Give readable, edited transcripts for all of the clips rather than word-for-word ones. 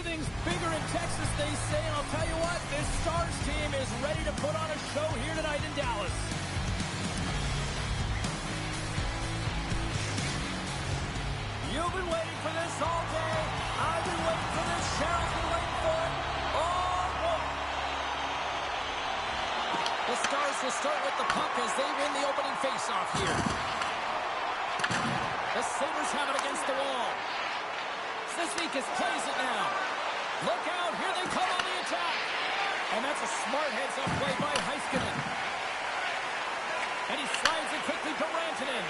Everything's bigger in Texas, they say, and I'll tell you what, this Stars team is ready to put on a show here tonight in Dallas. You've been waiting for this all day. I've been waiting for this. Cheryl's been waiting for it. Oh, boy. The Stars will start with the puck as they win the opening faceoff here. The Sabres have it against the wall. Sisnikas plays it now. Look out, here they come on the attack. And that's a smart heads-up play by Heiskanen. And he slides it quickly to Rantanen.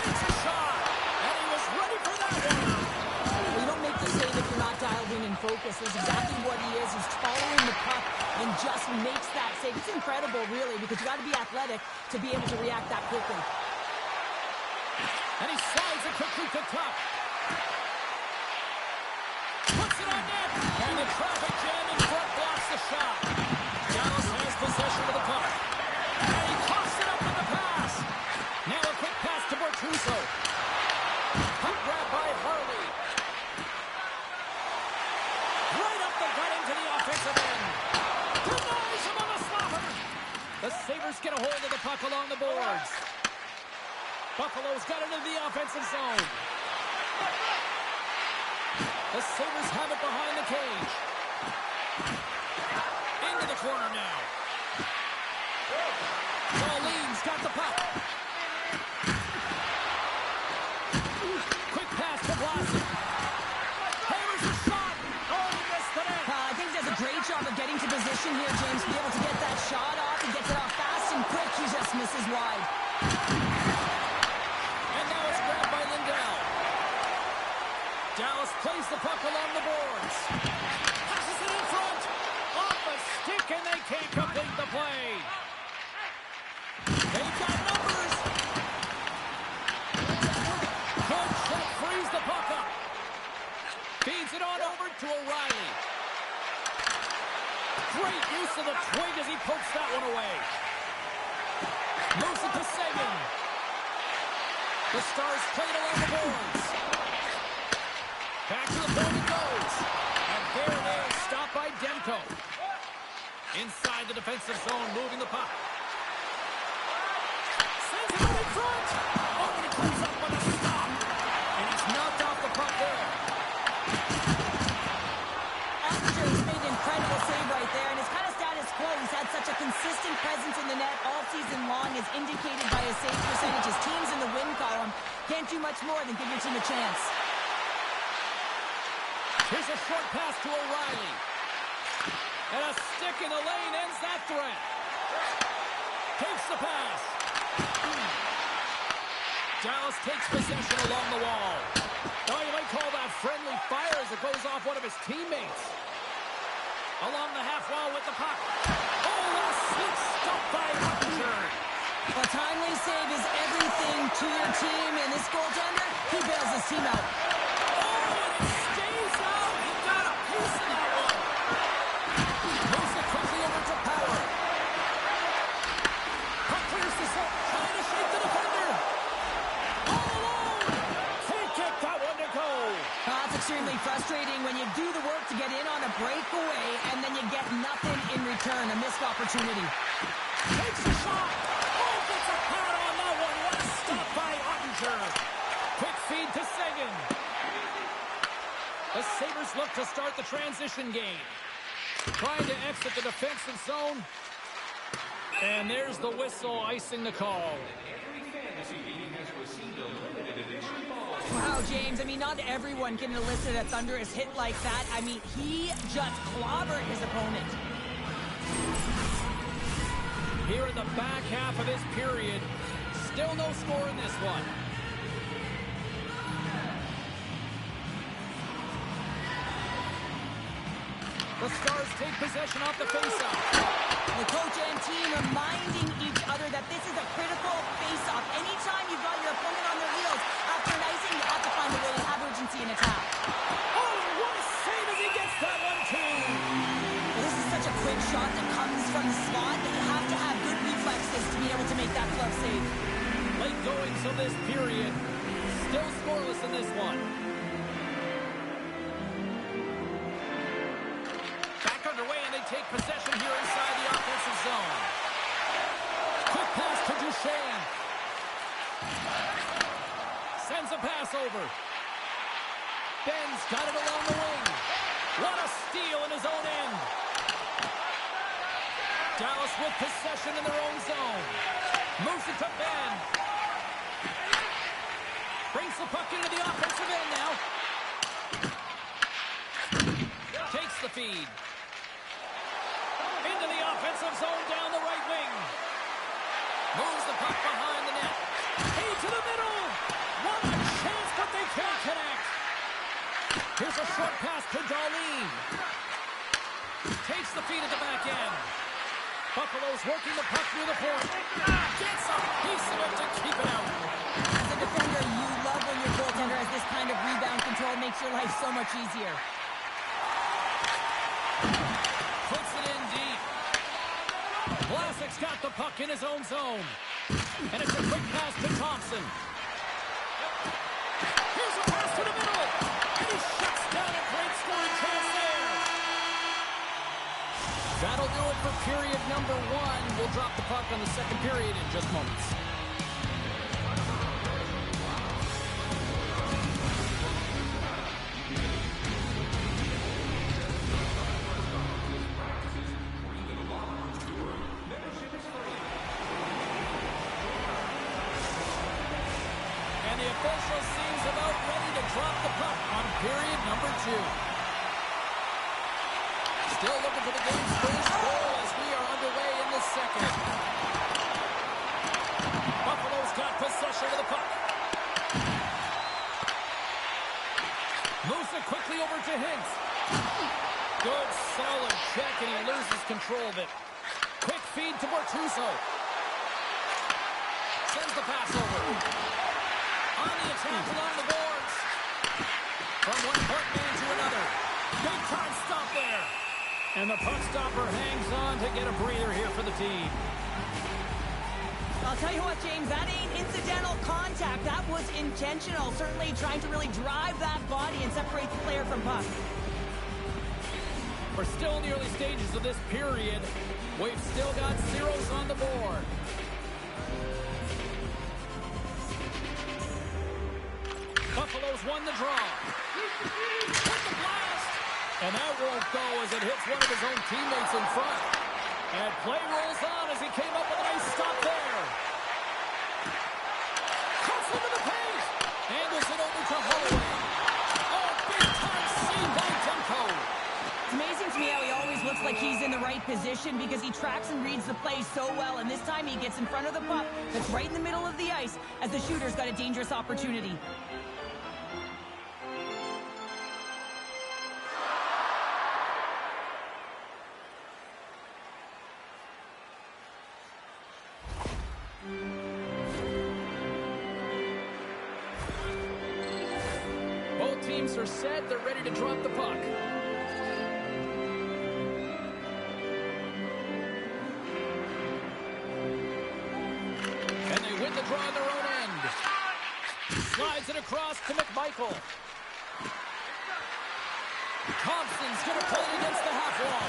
Takes a shot, and he was ready for that one. Well, you don't make the save if you're not dialed in and focused. That's exactly what he is. He's following the puck and just makes that save. It's incredible, really, because you got to be athletic to be able to react that quickly. And he slides it quickly to Tuck. Puts it on net. And the traffic jam in front blocks the shot. Dallas has possession of the puck. And he coughs it up with the pass. Now a quick pass to Bortuzzo. Puck grab by Harley. Right up the gut into the offensive end. Denies him on a slapper. The Sabres get a hold of the puck along the boards. Buffalo's got it into the offensive zone. The Sabres have it behind the cage. Into the corner now. Pauline's got the puck. Quick pass to Vlasic. Hammers a shot. Oh, he missed the net. I think he does a great job of getting to position here, James, to be able to get that shot off. He gets it off fast and quick. He just misses wide. Dallas plays the puck along the boards. Passes it in front. Off a stick, and they can't complete the play. They've got numbers. Good check, frees the puck up. Feeds it on over to O'Reilly. Great use of the twig as he pokes that one away. Moves it to Seguin. The Stars play it along the boards. Back to the point it goes. And there it is, stopped by Demko. Inside the defensive zone, moving the puck. Sends it in front. Oh, and he comes up with a stop. And he's knocked off the puck there. Andre's made an incredible save right there, and it's kind of status quo. He's had such a consistent presence in the net all season long, as indicated by his save percentages. Teams in the win column can't do much more than give your team a chance. Here's a short pass to O'Reilly. And a stick in the lane ends that threat. Takes the pass. Dallas takes possession along the wall. Oh, you might call that friendly fire as it goes off one of his teammates. Along the half wall with the puck. Oh, a slick stop by Hutcher. A timely save is everything to your team, and this goaltender, he bails his team out. Extremely frustrating when you do the work to get in on a breakaway and then you get nothing in return. A missed opportunity. Takes a shot. Oh, gets a pad on that one. What a stop by Ottinger. Quick feed to Seguin. The Sabres look to start the transition game. Trying to exit the defensive zone. And there's the whistle icing the call. Wow, James, I mean, not everyone can elicit a thunderous hit like that. I mean, he just clobbered his opponent. Here in the back half of this period, still no score in this one. The Stars take possession off the faceoff. The coach and team reminding each other that this is a critical faceoff. Anytime you've got your opponent on their heels after an icing, you have to find a way to have urgency in attack. Oh, what a save as he gets that one, too. Well, this is such a quick shot that comes from the slot that you have to have good reflexes to be able to make that glove save. Late goings of this period. Still scoreless in this one. possession here inside the offensive zone. Quick pass to Duchesne. Sends a pass over. Ben's got it along the wing. What a steal in his own end. Dallas with possession in their own zone. Moves it to Ben. Brings the puck into the offensive end now. Takes the feed. Into the offensive zone down the right wing. Moves the puck behind the net. Hey, to the middle. What a chance, but they can't connect. Here's a short pass to Darlene. Takes the feed at the back end. Buffalo's working the puck near the point. Gets a piece of it to keep it out. As a defender, you love when your goaltender has this kind of rebound control. Makes your life so much easier. Puts it in deep. Vlasic's got the puck in his own zone. And it's a quick pass to Thompson. Here's a pass to the middle. And he shuts down a great scoring chance there. That'll do it for period number 1. We'll drop the puck on the second period in just moments. And the official seems about ready to drop the puck on period number 2. Still looking for the game's first goal as we are underway in the second. Buffalo's got possession of the puck. Moves it quickly over to Hintz. Good, solid check, and he loses control of it. Quick feed to Bortuzzo. Sends the pass over. On the attack along the boards. From one point man to another. Big time stop there. And the puck stopper hangs on to get a breather here for the team. I'll tell you what, James, that ain't incidental contact. That was intentional. Certainly trying to really drive that body and separate the player from puck. We're still in the early stages of this period. We've still got zeros on the board. Buffalo's won the draw. Hit the blast. And that won't go as it hits one of his own teammates in front. And play rolls on as he came up with a nice stop there. Cuts into the paint. Angles it over to Holloway. Oh, big time save by Demko. It's amazing to me how he always looks like he's in the right position because he tracks and reads the play so well. And this time he gets in front of the puck that's right in the middle of the ice as the shooter's got a dangerous opportunity. Both teams are set. They're ready to drop the puck. And they win the draw on their own end. Slides it across to McMichael. Thompson's going to pull it against the half wall.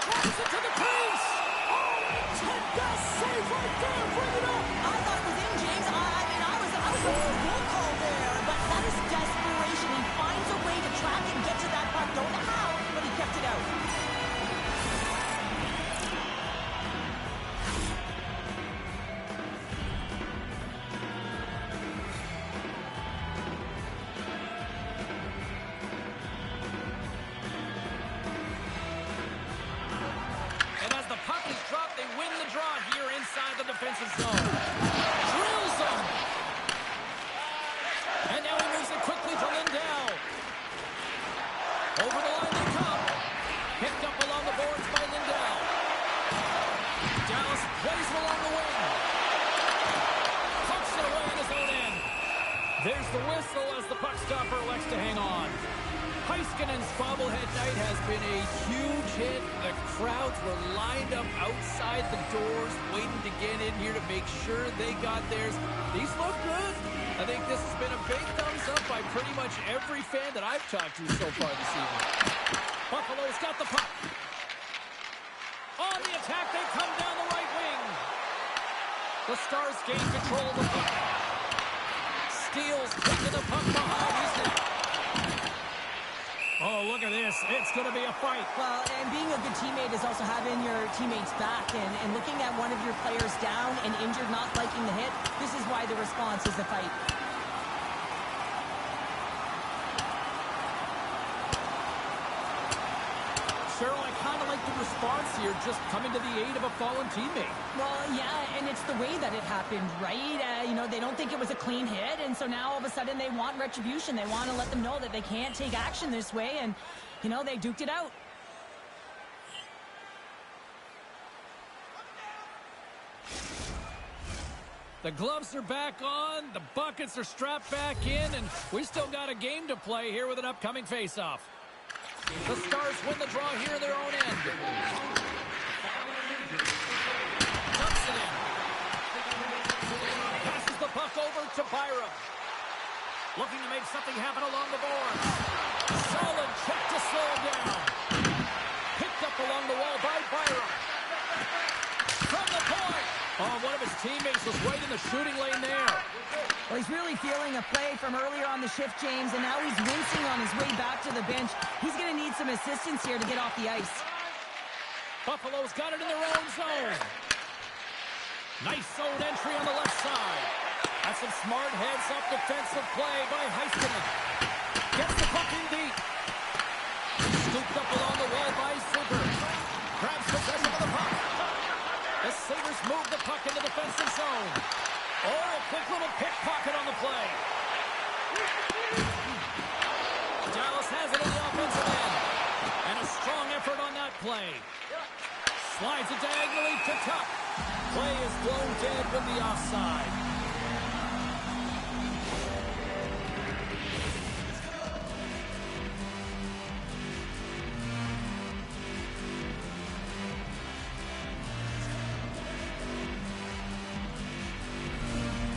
Drives it to the crease. Oh, Ted Best save right there. Bring it up. I thought it was in, James. I was looking for a goal call there, but that is desperation. He finds a way to track and get to that puck. Don't know how, but he kept it out. And as the puck is dropped, they win the draw here inside the defensive zone. Drills him. And now he moves it quickly to Lindell. Over the line they come. Picked up along the boards by Lindell. Dallas plays it along the wing. Pucks it away in his own end. There's the whistle as the puck stopper elects to hang on. Heiskanen's bobblehead night has been a huge hit. The crowds were lined up outside the doors waiting to get in here to make sure they got theirs. These look good. I think this has been a big thumbs up by pretty much every fan that I've talked to so far this evening. Buffalo's got the puck. attack. They come down the right wing. The Stars gain control of the puck. Steals, taking the puck behind his net. Oh, look at this. It's going to be a fight. Well, and being a good teammate is also having your teammates back and looking at one of your players down and injured, not liking the hit. This is why the response is the fight. Cheryl, I kind of like the response here, just coming to the aid of a fallen teammate. Well, yeah, and it's the way that it happened, right? They don't think it was a clean hit, and so now all of a sudden they want retribution. They want to let them know that they can't take action this way, and, they duked it out. The gloves are back on, the buckets are strapped back in, and we still got a game to play here with an upcoming face-off. The Stars win the draw here in their own end. Dumps it in. Passes the puck over to Byram. Looking to make something happen along the boards. Solid check to slow him down. Picked up along the wall by Byram. From the point. Oh, one of his teammates was right in the shooting lane there. Well, he's really feeling a play from earlier on the shift, James, and now he's wincing on his way back to the bench. He's going to need some assistance here to get off the ice. Buffalo's got it in their own zone. Nice zone entry on the left side. That's some smart heads-up defensive play by Heiskanen. Gets the puck in deep. Scooped up along the wall by Super. Grabs possession of the puck. The Sabres move the puck into the defensive zone. Oh, a quick little pickpocket on the play. Dallas has it in the offensive end. And a strong effort on that play. Slides it diagonally to Tuck. Play is blown dead with the offside.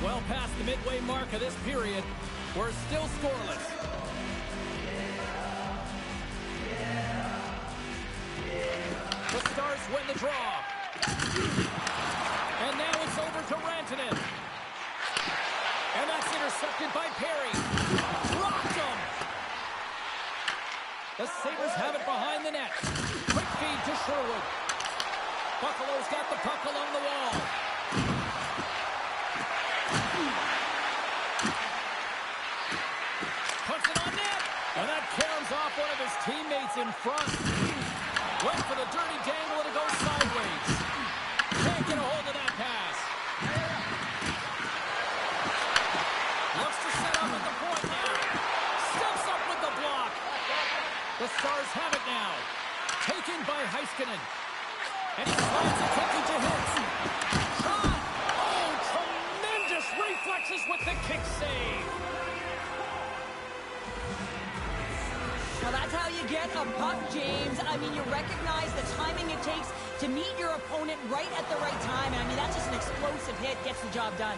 Well past the midway mark of this period, we're still scoreless. The Stars win the draw. And now it's over to Rantanen. And that's intercepted by Perry. Dropped him. The Sabres have it behind the net. Quick feed to Sherwood. Buffalo's got the puck along the wall. Puts it on net. And that caroms off one of his teammates in front. Went for the dirty dangle and it goes sideways. Can't get a hold of that pass. Looks to set up at the point now. Steps up with the block. The Stars have it now. Taken by Heiskanen. And he slides it quickly to Hitz. Shot! Oh, tremendous reflexes with the kick save. Well, that's how you get a puck, James. I mean, you recognize the timing it takes to meet your opponent right at the right time. And I mean, that's just an explosive hit, gets the job done.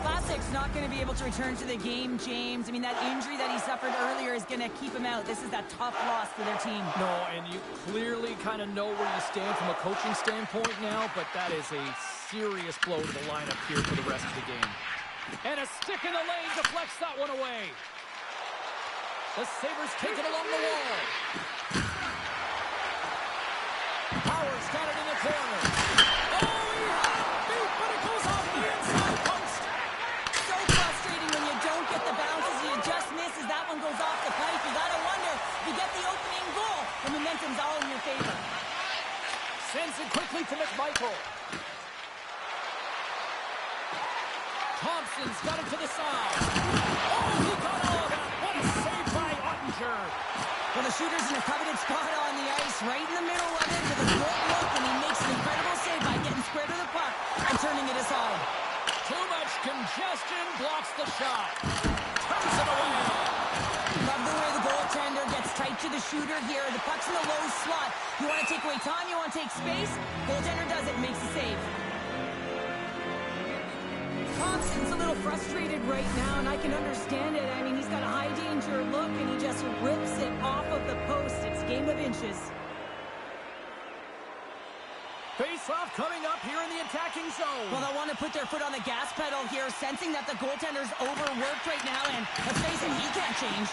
Vlasic's not going to be able to return to the game, James. I mean, that injury that he suffered earlier is going to keep him out. This is that tough loss for their team. No, and you clearly kind of know where you stand from a coaching standpoint now, but that is a serious blow to the lineup here for the rest of the game. And a stick in the lane deflects that one away. The Sabres take it along the wall. Howard's got it in the corner. Oh, he had it beat, but it goes off the inside post. So frustrating when you don't get the bounces. You just miss as that one goes off the pipe. You got to wonder if you get the opening goal. The momentum's all in your favor. Sends it quickly to McMichael. Thompson's got it to the side. Oh, he got all of that. What a save by Ottinger. Well, the shooter's in a coveted spot on the ice, right in the middle of it with a good look, and he makes an incredible save by getting square to the puck and turning it aside. Too much congestion blocks the shot. Turns it away. Love the way the goaltender gets tight to the shooter here. The puck's in the low slot. You want to take away time, you want to take space. Goaltender does it and makes the save. Thompson's a little frustrated right now, and I can understand it. I mean, he's got a high-danger look, and he just rips it off of the post. It's game of inches. Face-off coming up here in the attacking zone. Well, they'll want to put their foot on the gas pedal here, sensing that the goaltender's overworked right now, and let's face it, he can't change.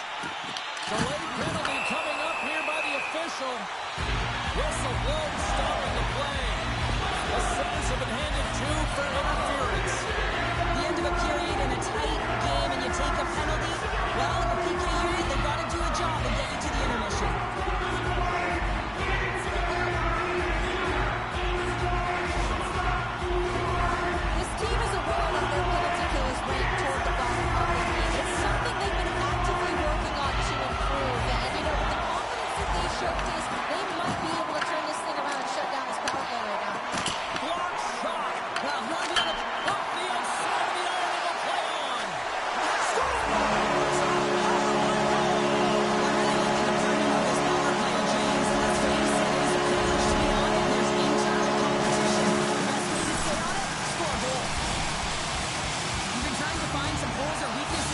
Delayed penalty coming up here by the official. Whistle blown, stopping the play. The Sabres have been handed 2 for interference. The end of a period in a tight game, and you take a penalty. Well, the PK unit, they've got to do a job and get you to the intermission. This team is aware that their penalty kill is ranked toward the bottom of the league. It's something they've been actively working on to improve. And, you know, with the confidence that they showcase, they might be able to turn this thing around and shut down this power play right now. Block shot. Well, he'll be able to... Off the outside of the iron, and will play on.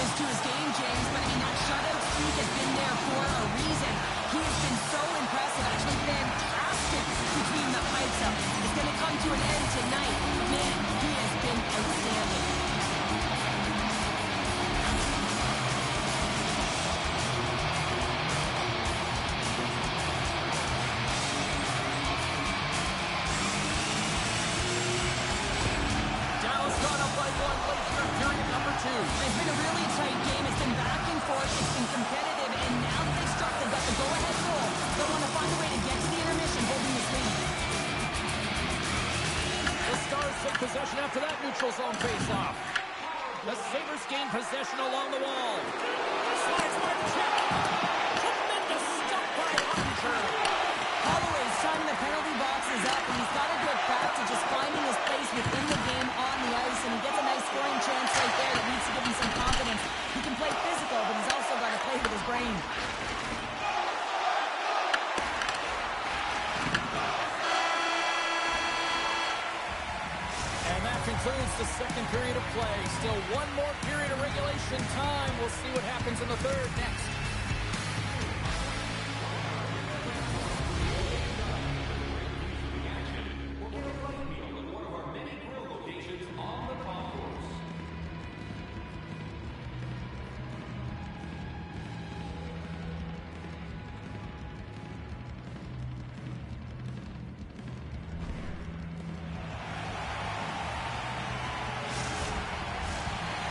To his game, James, but I mean, that shutout streak has been there for a reason. He has been so impressive, actually fantastic between the pipes. It's going to come to an end tonight. Man, he has been outstanding. Dallas got up by 1 late here in period number 2. It's been a really tight game. It's been back and forth. It's been competitive. And now that they've struck, they've got the go-ahead goal. They'll want to find a way to get to the intermission holding this lead. The Stars take possession after that neutral zone face-off. The Sabres gain possession along the wall. Slides by the check. Tremendous stop by Hunter. Holloway's time in the penalty box is up, and he's got to get back to just finding his place within the game on the ice, and he gets a nice scoring chance right there that needs to give him some confidence. He can play physical, but he's also got to play with his brain. And that concludes the second period of play. Still one more period of regulation time. We'll see what happens in the third next.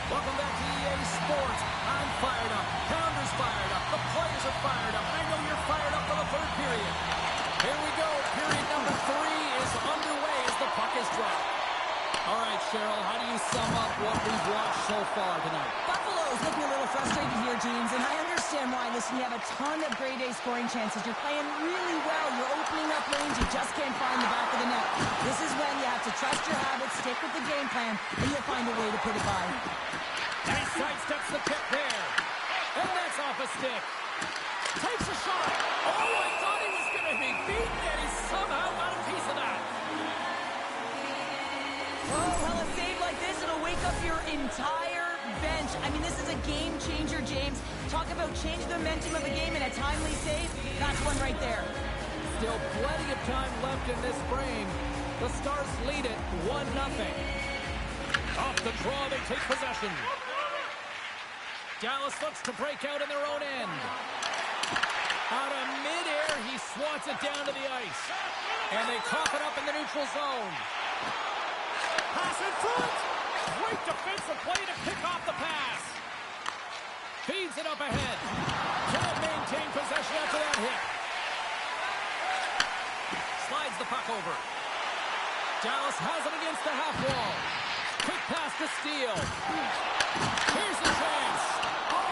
Welcome back to EA Sports. I'm fired up. Pounder's fired up. The players are fired up. I know you're fired up for the third period. Here we go. Period number 3 is underway as the puck is dropped. All right, Cheryl, how do you sum up what we've watched so far tonight? Buffalo's looking a little frustrated here, James, and I understand why. Listen, you have a ton of grade A scoring chances. You're playing really well. You're opening up lanes. You just can't find the back of the net. This is when you have to trust your habits, stick with the game plan, and you'll find a way to put it by. He sidesteps the pick there. And that's off a stick. Takes a shot. Oh, I thought he was going to be beaten, and he somehow got a piece of that. Oh, well, a save like this, it'll wake up your entire bench. I mean, this is a game changer, James. Talk about change the momentum of a game in a timely save. That's one right there. Still plenty of time left in this frame. The Stars lead it 1-0. Off the draw, they take possession. Dallas looks to break out in their own end. Out of midair, he swats it down to the ice. And they cough it up in the neutral zone. Pass in front. Great defensive play to pick off the pass. Feeds it up ahead. Can't maintain possession after that hit. Slides the puck over. Dallas has it against the half wall. Quick pass to Steele. Here's the chance. Oh,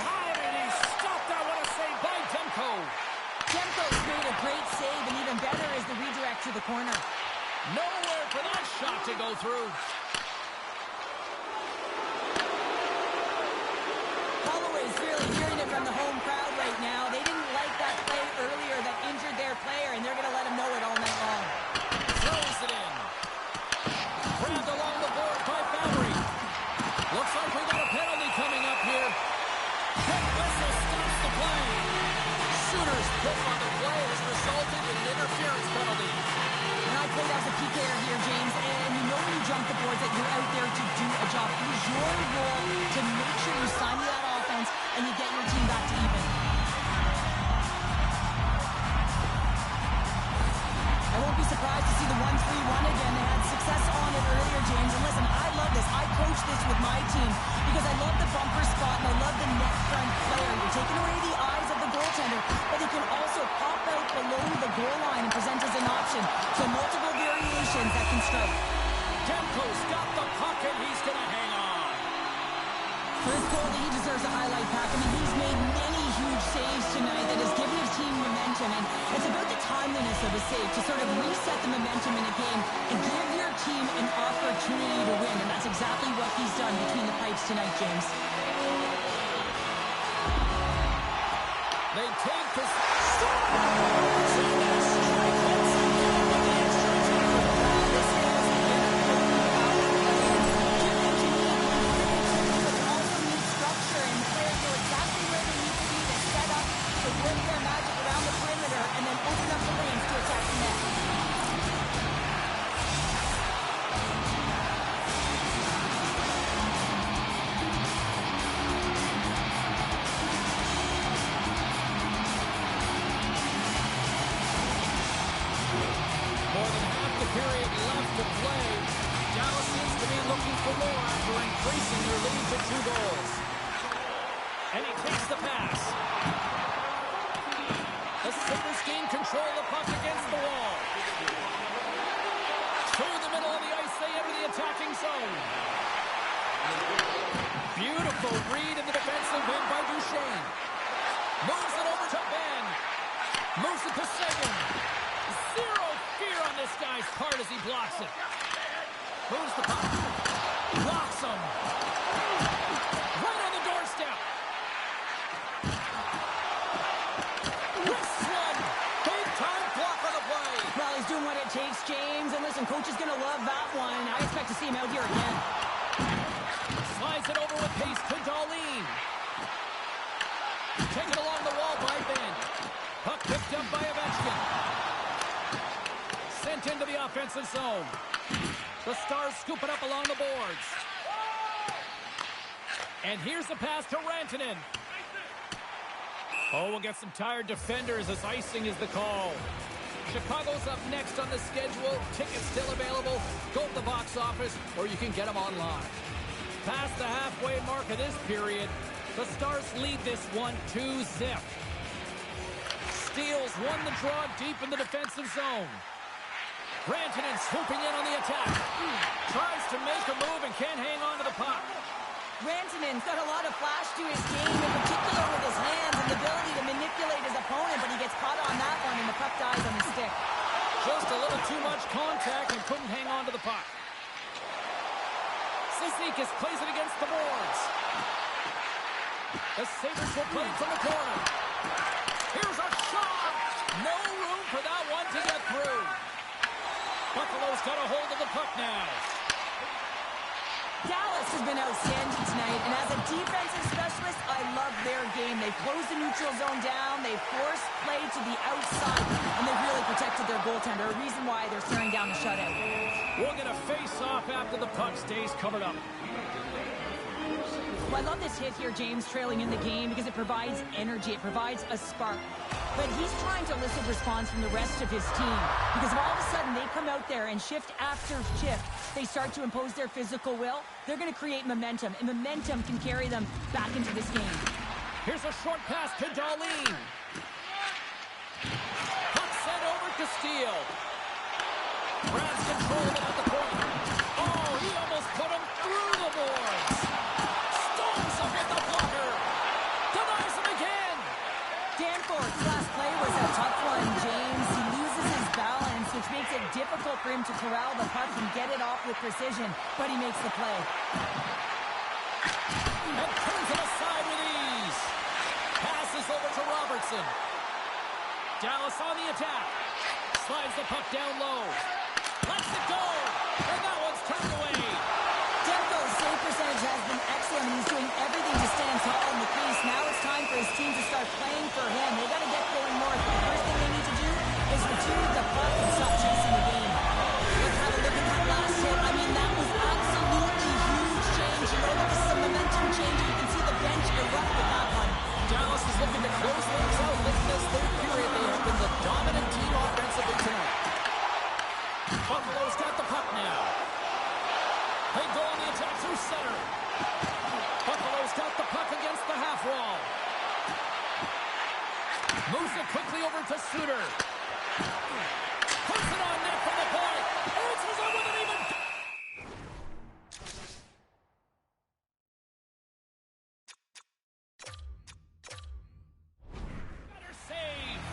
how did he stop that? What a save by Demko. Demko's made a great save, and even better is the redirect to the corner. Nowhere for that shot to go through. Holloway's really hearing it from the home crowd right now. They didn't like that play earlier that injured their player, and they're going to let him know it all night long. Throws it in. Grabbed along the board by Fabry. you're out there to do a job. It is your role to make sure you sign to that offense and you get your team back to even. I won't be surprised to see the 1-3-1 again. They had success on it earlier, James. And listen, I love this. I coach this with my team because I love the bumper spot and I love the net front player. You're taking away the eyes of the goaltender, but he can also pop out below the goal line and present as an option. So multiple variations that can strike. Demko's got the puck and he's going to hang on. For this goalie, he deserves a highlight pack. I mean, he's made many huge saves tonight that has given his team momentum. And it's about the timeliness of a save to sort of reset the momentum in a game and give your team an opportunity to win. And that's exactly what he's done between the pipes tonight, James. They take this. Period left to play. Dallas seems to be looking for more after increasing their lead to 2 goals. And he takes the pass. The Sabres gain control of the puck against the wall. Through the middle of the ice, they enter the attacking zone. Beautiful read in the defensive end by Duchesne. Moves it over to Ben. Moves it to Sagan. Zero fear on this guy's part as he blocks it. Moves the puck. Blocks him. Right on the doorstep. Wrists one. Big time block on the play. Well, he's doing what it takes, James. And listen, coach is going to love that one. I expect to see him out here again. Slides it over with pace to Darlene. Taken along the wall by Ben. Puck picked up by Ovechkin. Sent into the offensive zone. The Stars scoop it up along the boards. And here's the pass to Rantanen. Oh, we'll get some tired defenders as icing is the call. Chicago's up next on the schedule. Tickets still available. Go to the box office, or you can get them online. Past the halfway mark of this period, the Stars lead this one 2-0. Steals won the draw deep in the defensive zone. Rantanen swooping in on the attack. Tries to make a move and can't hang on to the puck. Rantanen's got a lot of flash to his game, in particular with his hands and the ability to manipulate his opponent, but he gets caught on that one and the puck dies on his stick. Just a little too much contact and couldn't hang on to the puck. Sisnikas plays it against the boards. The Sabres will play it from the corner. Here's a shot. No room for that one to get through. Buffalo's got a hold of the puck now. Dallas has been outstanding tonight, and as a defensive specialist, I love their game. They've closed the neutral zone down, they've forced play to the outside, and they've really protected their goaltender, a reason why they're staring down a shutout. We'll get a face-off after the puck stays covered up. Well, I love this hit here, James, trailing in the game, because it provides energy, it provides a spark. But he's trying to elicit response from the rest of his team, because if all of a sudden they come out there and shift after shift, they start to impose their physical will, they're going to create momentum, and momentum can carry them back into this game. Here's a short pass to Darlene. Puck sent over to Steele. Grabs control of it at the point. Oh, he almost put him through the boards. Stones him with the blocker. Denies him again. Danforth's last play was a tough one, James. He loses his balance, which makes it difficult for him to corral the puck and get it off with precision, but he makes the play. And turns it aside with ease. Passes over to Robertson. Dallas on the attack. Slides the puck down low. Lets it go. And that one's turned away. Demko's save percentage has been excellent, and he's doing everything to stand tall in the crease. Now it's time for his team to start playing for him. They got to get going north. The first thing they need to do is retrieve the puck and stop chasing the game. Let's have a look at that last hit. I mean, that was absolutely through center. Buffalo's got the puck against the half wall. Moves it quickly over to Suter. Puts it on net from the point. Answers it with an even... Better save.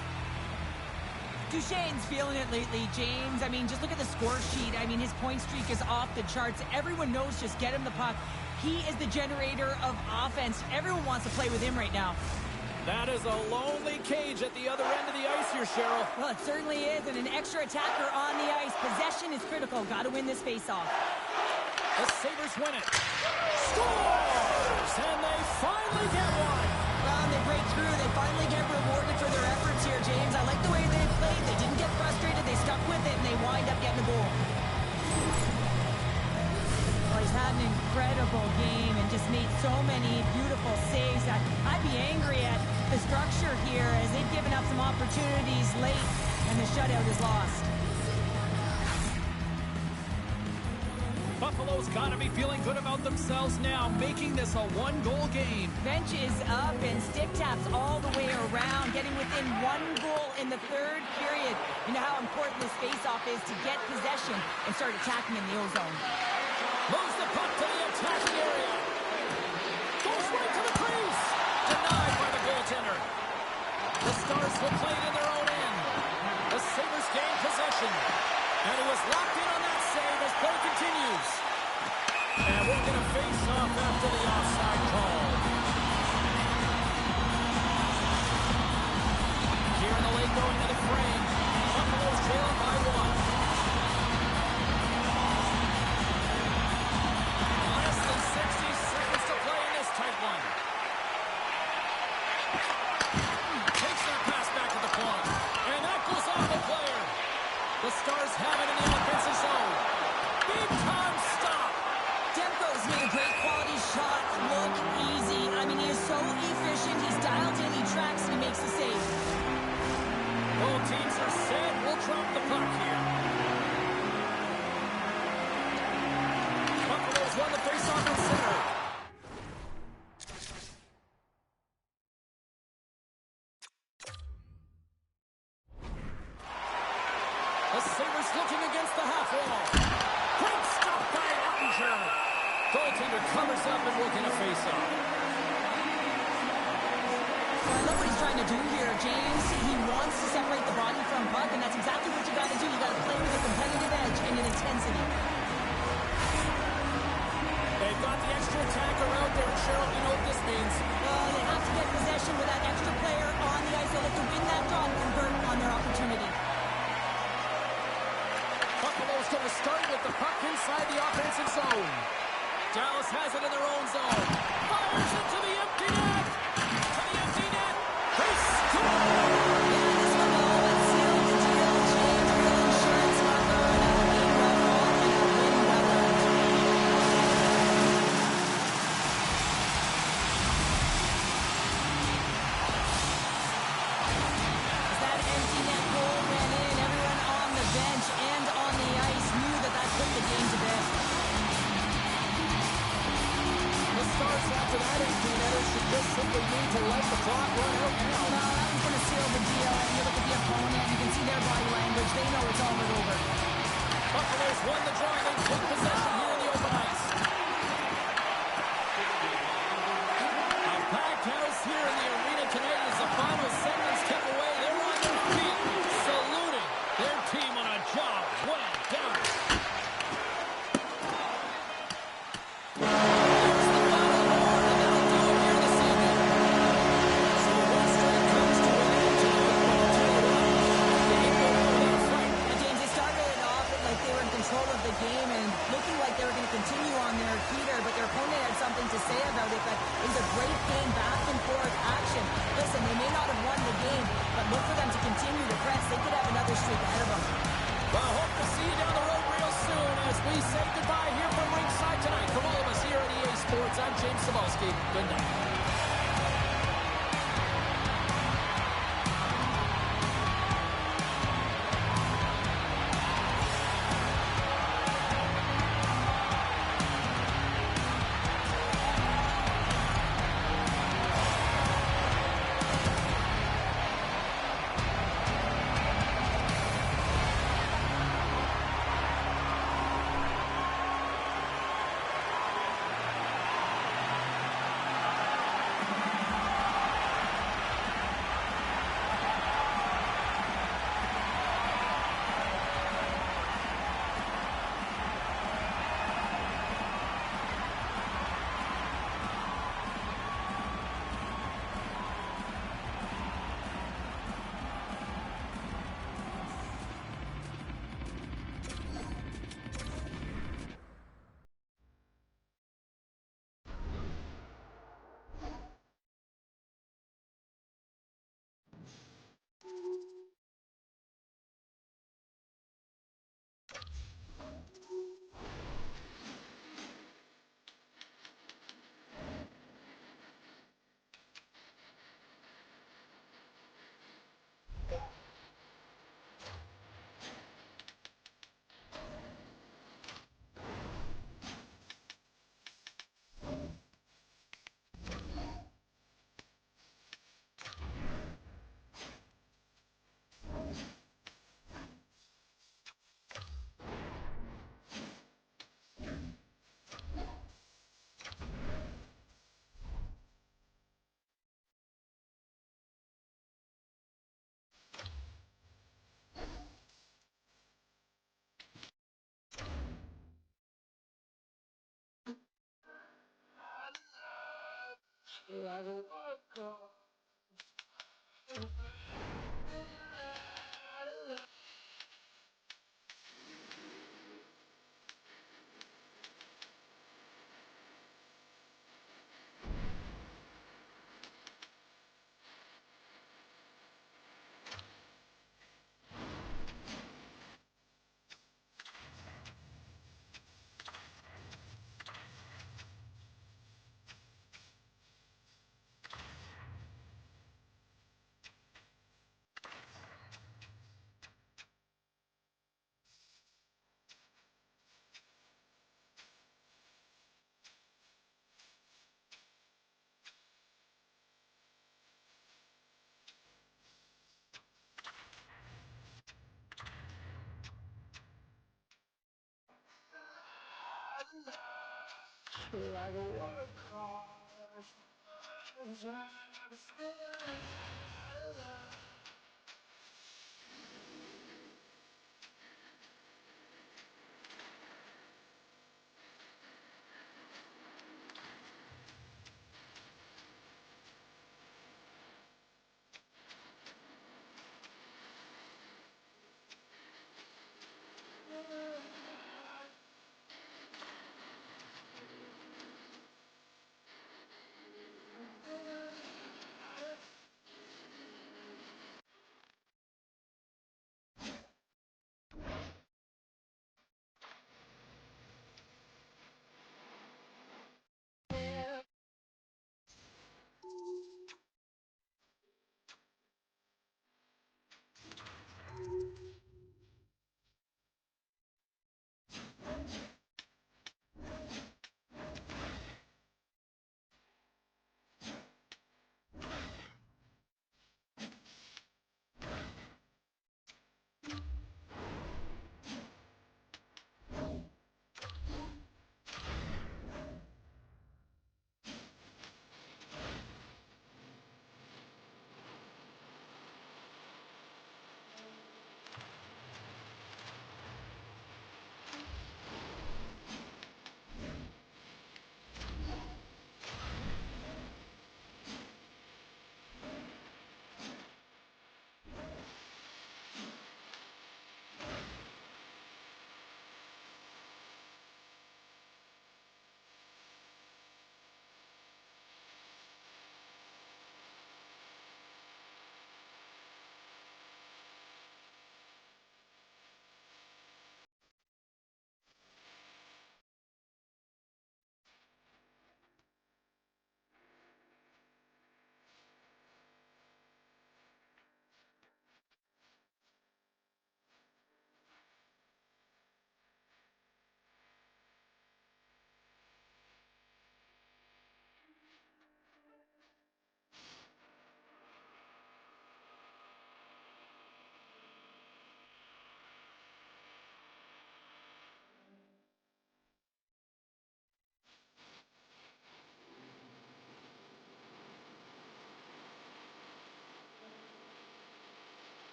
Duchesne's feeling it lately, James. I mean, just look at the score sheet. I mean, his point streak is off the charts. Everyone knows just get him the puck. He is the generator of offense. Everyone wants to play with him right now. That is a lonely cage at the other end of the ice here, Cheryl. Well, it certainly is, and an extra attacker on the ice. Possession is critical. Got to win this faceoff. The Sabres win it. Scores! And they finally get one. Well, and they break through. They finally get rewarded for their efforts here, James. I like the way they played. They didn't get frustrated. They stuck with it, and they wind up getting the goal. Well, he's had an incredible game and just made so many beautiful saves that I'd be angry at the structure here as they've given up some opportunities late and the shutout is lost. Buffalo's got to be feeling good about themselves now, making this a one-goal game. Bench is up and stick taps all the way around, getting within one goal in the third period. You know how important this face-off is to get possession and start attacking in the O-zone. Moves the puck to the attacking area. Goes right to the crease. Denied by the goaltender. The Stars will play it in their own end. The Sabres gain possession. And he was locked in on that save as play continues. And we're going to face off after the offside call. Here in the late going to the frame. Buffalo's trailing by one. Less than 60 seconds to play in this tight one. Takes that pass back to the point. And that goes off the player. The Stars have it in the offensive zone. Big time stop. Demko's made a great quality shot look easy. I mean, he is so efficient. He's dialed in, he tracks, and he makes the save. Both teams are set. We'll drop the puck here. Buffalo's won the faceoff in center. The Sabres looking against the half wall. Great stop by Ottinger. Goaltender covers up and we're going to face off. Well, I love what he's trying to do here, James. He wants to separate the body from puck, and that's exactly what you got to do. You got to play with a competitive edge and an intensity. They've got the extra attacker out there, and Cheryl, you know what this means. Well, they have to get possession with that extra player on the ice. They look to win that draw and convert on their opportunity. Buffalo's going to start with the puck inside the offensive zone. Dallas has it in their own zone. Fires into the empty net. To the empty net. They score! Yeah, this one all but sealed the deal. James, real insurance marker, and that'll be well on and a win well earned. As that empty net goal went in, everyone on the bench and on the ice knew that that put the game to bed. The Stars after that 18-netter should just simply need to let the clock run out now. Well, that one's going to seal the deal. And you look at the opponent, you can see their body language. They know it's all but over. Buffalo's won the draw. They take possession here in the open ice. A packed house here in the arena tonight as the final segments kick away. They're on their feet, saluting their team on a job well done. Of the game and looking like they were going to continue on their heater, but their opponent had something to say about it. But it was a great game, back and forth action. Listen, they may not have won the game, but look for them to continue to press. They could have another streak ahead of them. Well, hope to see you down the road real soon as we say goodbye here from ringside tonight. From all of us here at EA Sports, I'm James Cebulski. Good night.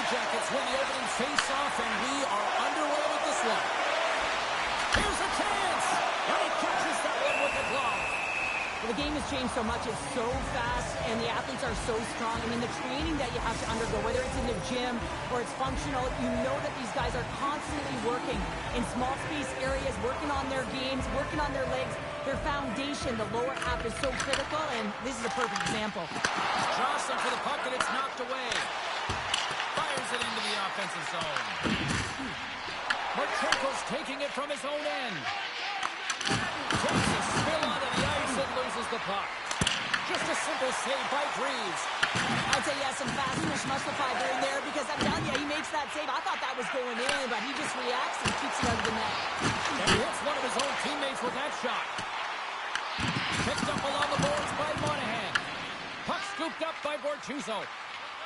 Jackets win the opening face-off, and we are underway with this one. Here's a chance, and he catches that one with the glove. Well, the game has changed so much. It's so fast, and the athletes are so strong. I mean, the training that you have to undergo, whether it's in the gym or it's functional, you know that these guys are constantly working in small space areas, working on their games, working on their legs. Their foundation, the lower half, is so critical, and this is a perfect example. Jostling for the puck, and it's knocked away. Fires it into the offensive zone. Marchenko's taking it from his own end. Takes a spill onto the ice and loses the puck. Just a simple save by Greaves. I'd say he has some fast fish muscle fiber in there, because I'm telling you, he makes that save. I thought that was going in, but he just reacts and keeps it out of the net. And he hits one of his own teammates with that shot. Picked up along the boards by Monahan. Puck scooped up by Bortuzzo.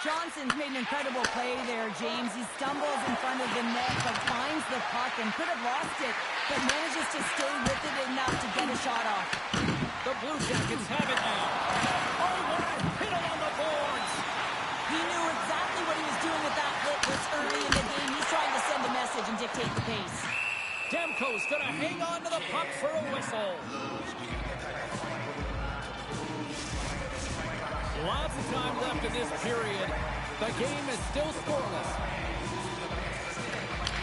Johnson's made an incredible play there, James. He stumbles in front of the net, but finds the puck and could have lost it, but manages to stay with it enough to get a shot off. The Blue Jackets have it now. Oh, what a hit along the boards! He knew exactly what he was doing with that hit this early in the game. He's trying to send a message and dictate the pace. Demko's going to hang on to the puck for a whistle. Lots of time left in this period. The game is still scoreless.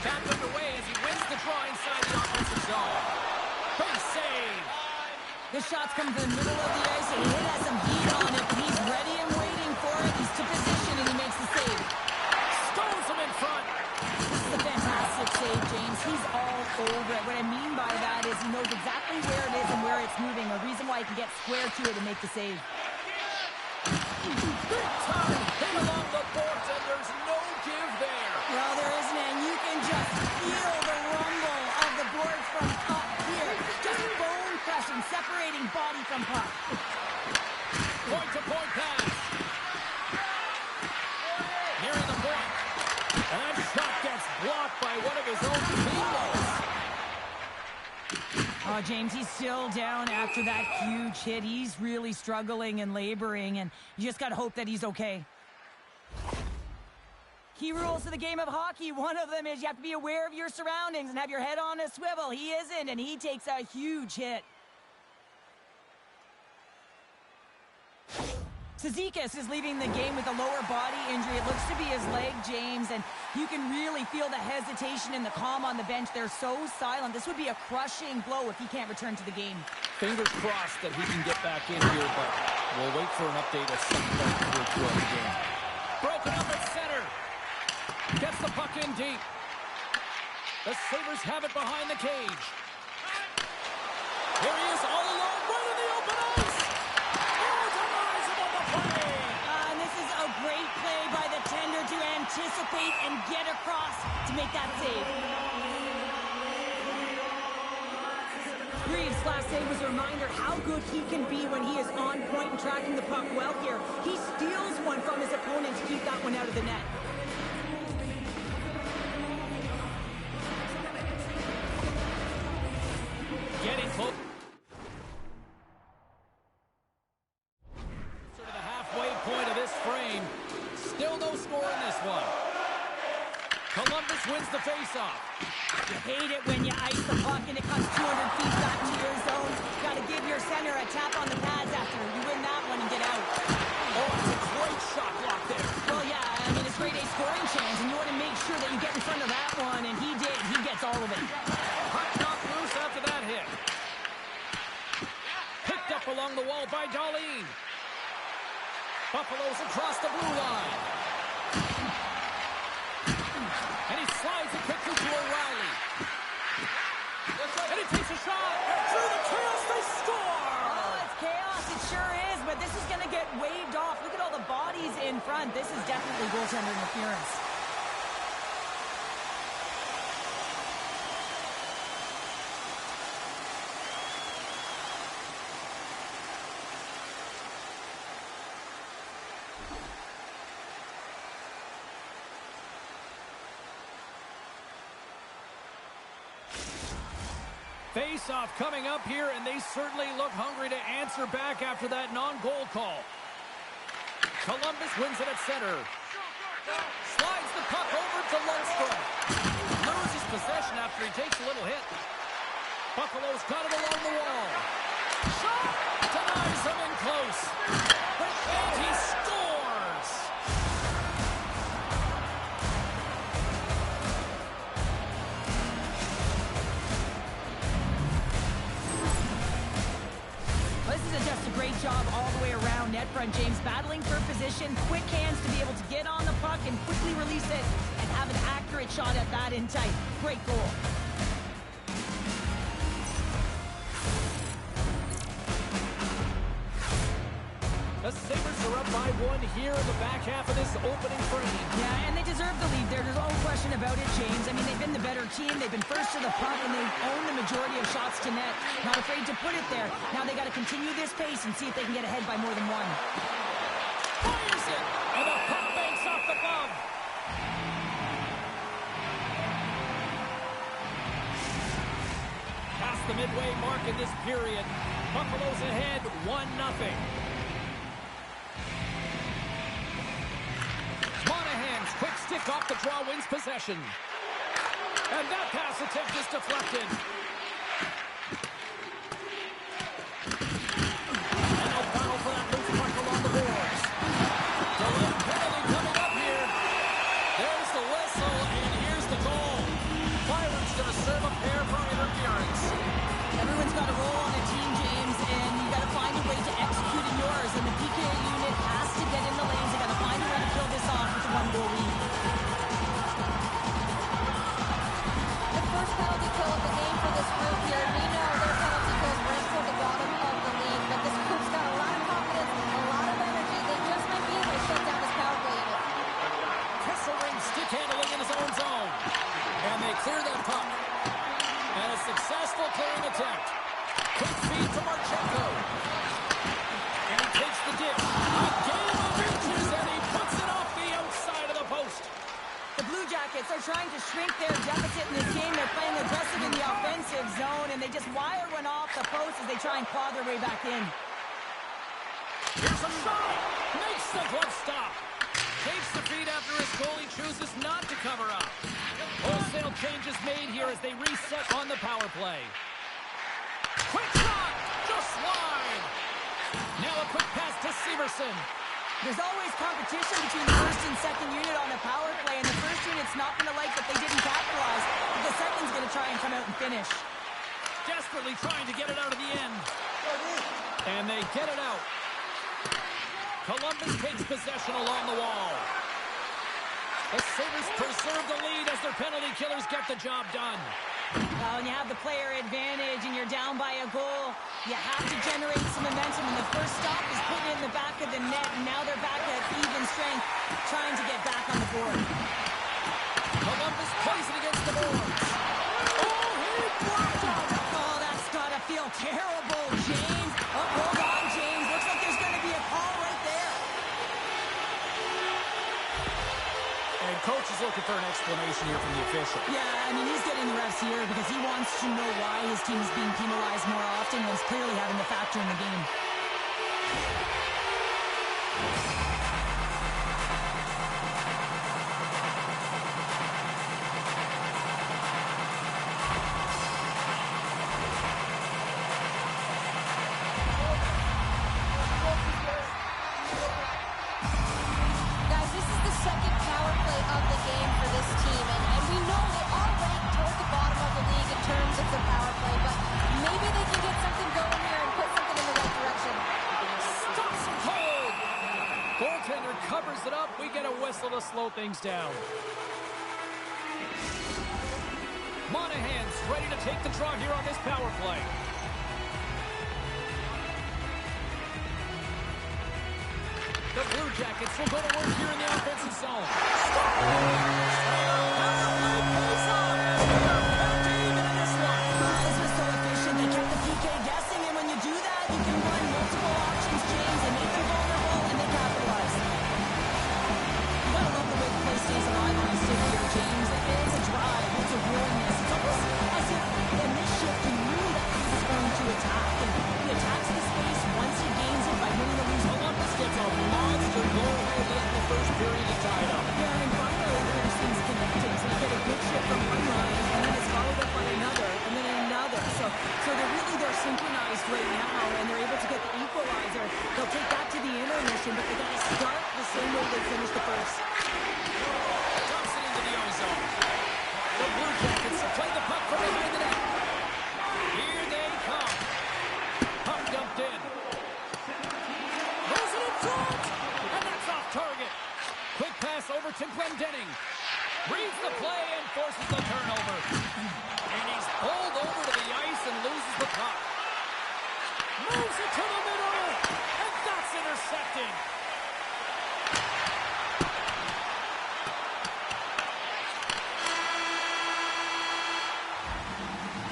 Back underway as he wins the draw inside the offensive zone. Big save. The shots come to the middle of the ice, and he has some heat on it, but he's ready and waiting for it. He's to position, and he makes the save. Stones him in front. This is a fantastic save, James. He's all over it. What I mean by that is he knows exactly where it is and where it's moving, a reason why he can get square to it and make the save. Big time hit along the boards, and there's no give there. Well, there isn't, and you can just feel the rumble of the boards from up here. Just bone crushing, separating body from puck. Point-to-point pass. Nearing the point. And that shot gets blocked by one of his own teammates. Oh, James, he's still down after that huge hit. He's really struggling and laboring, and you just got to hope that he's okay. Key rules of the game of hockey. One of them is you have to be aware of your surroundings and have your head on a swivel. He isn't, and he takes a huge hit. Cizikas is leaving the game with a lower body injury. It looks to be his leg, James, and you can really feel the hesitation and the calm on the bench. They're so silent. This would be a crushing blow if he can't return to the game. Fingers crossed that he can get back in here, but we'll wait for an update at some point throughout the game. Broken up at center. Gets the puck in deep. The Sabres have it behind the cage. Here he is all alone, right in the open ice. Great play by the tender to anticipate and get across to make that save. Greaves' last save was a reminder how good he can be when he is on point and tracking the puck well here. He steals one from his opponent to keep that one out of the net. Getting close. Point of this frame. Still no score in this one. Columbus wins the faceoff. You hate it when you ice the puck and it comes 200 feet back to your zone. Got to give your center a tap on the pads after you win that one and get out. Oh, it's a great shot block there. Well, yeah, I mean, it's grade A scoring chance, and you want to make sure that you get in front of that one, and he did. He gets all of it. Puck knocked loose after that hit. Picked up along the wall by Darlene. Buffalo's across the blue line. And he slides it quickly to O'Reilly. And he takes a shot. Through the chaos, they score! Oh, it's chaos. It sure is, but this is going to get waved off. Look at all the bodies in front. This is definitely goaltender interference. Face-off coming up here, and they certainly look hungry to answer back after that non-goal call. Columbus wins it at center. Slides the puck after he takes a little hit. Buffalo's got it along the wall. Shot! Denies him in close. And he scores! This is just a great job all the way around. Net front, James battling for position, quick hands to be able to get on the puck and quickly release it and have an accurate shot at that in tight. Great goal. The Sabres are up by 1 here in the back half of this opening frame. Yeah, and they deserve the lead there. There's no question about it, James. I mean, they've been the better team. They've been first to the puck, and they've owned the majority of shots to net. Not afraid to put it there. Now they got to continue this pace and see if they can get ahead by more than one. Fires it! And the puck banks off the glove. Past the midway mark in this period. Buffalo's ahead 1-0. Monahan's quick stick off the draw wins possession. And that pass attempt is deflected. And no battle for that loose puck along the boards. Delayed penalty coming up here. There's the whistle, and here's the goal. Byron's going to serve a pair for interference. Everyone's got a role on a team, James, and you got to find a way to execute in yours. And the PK unit has to get in the lanes. They got to find a way to kill this off with a 1-goal lead. The first penalty kill of the game for this group here. We know their penalty kills rank toward the bottom of the league, but this group's got a lot of confidence, a lot of energy. They just might be able to shut down this power play unit. Kesselring stick handling in his own zone. And they clear that puck. And a successful clearing attempt. Quick feed to Marchenko. And he takes the dish. A game of inches, and he puts it off the outside of the post. The Blue Jackets are trying to shrink their deficit in this game. They're playing aggressive in the offensive zone, and they just wire one off the post as they try and claw their way back in. Here's a shot. Makes the glove stop. Takes the feed after his goalie chooses not to cover up. Wholesale changes made here as they reset on the power play. Quick shot! Just wide! Now a quick pass to Severson. There's always competition between the first and second unit on the power play, and the first unit's not going to like that they didn't capitalize, but the second's going to try and come out and finish. Desperately trying to get it out of the end. And they get it out. Columbus takes possession along the wall. The Sabres preserve the lead as their penalty killers get the job done. Well, when you have the player advantage and you're down by a goal, you have to generate some momentum, and the first stop is putting it in the back of the net, and now they're back at even strength, trying to get back on the board. Columbus plays it against the boards. Oh, he blocked it! Oh, that's got to feel terrible, James. Oh, hold on, James. Looks like there's going to be a call right there. And coach is looking for an explanation here from the official. Yeah, I mean, he's getting the refs here because he wants to know why his team is being penalized more often when it's clearly having a factor in the game. Guys, this is the second power play of the game for this team, and we know they are ranked toward the bottom of the league in terms of the power play, but maybe they can get something going here and put something in the right direction. Stops him cold! Goaltender covers it up. We get a whistle to slow things down. Monahan's ready to take the draw here on this power play. The Blue Jackets will go to work here in the offensive zone. This was so efficient. They kept the PK guessing, and when you do that, you can run multiple options, James, and make them vulnerable, and they capitalize. You gotta love the way the play stays alive on the stick here, James. It's a drive. It's a willingness. It's almost as if in this shift, you knew that he was going to attack, and he attacks the space once he gains it by winning the loose. Columbus gets a monster goal at the end of the first period to tie it up. Yeah, and Buffalo, things can Reads the play and forces the turnover. And he's pulled over to the ice and loses the puck. Moves it to the middle, and that's intercepted.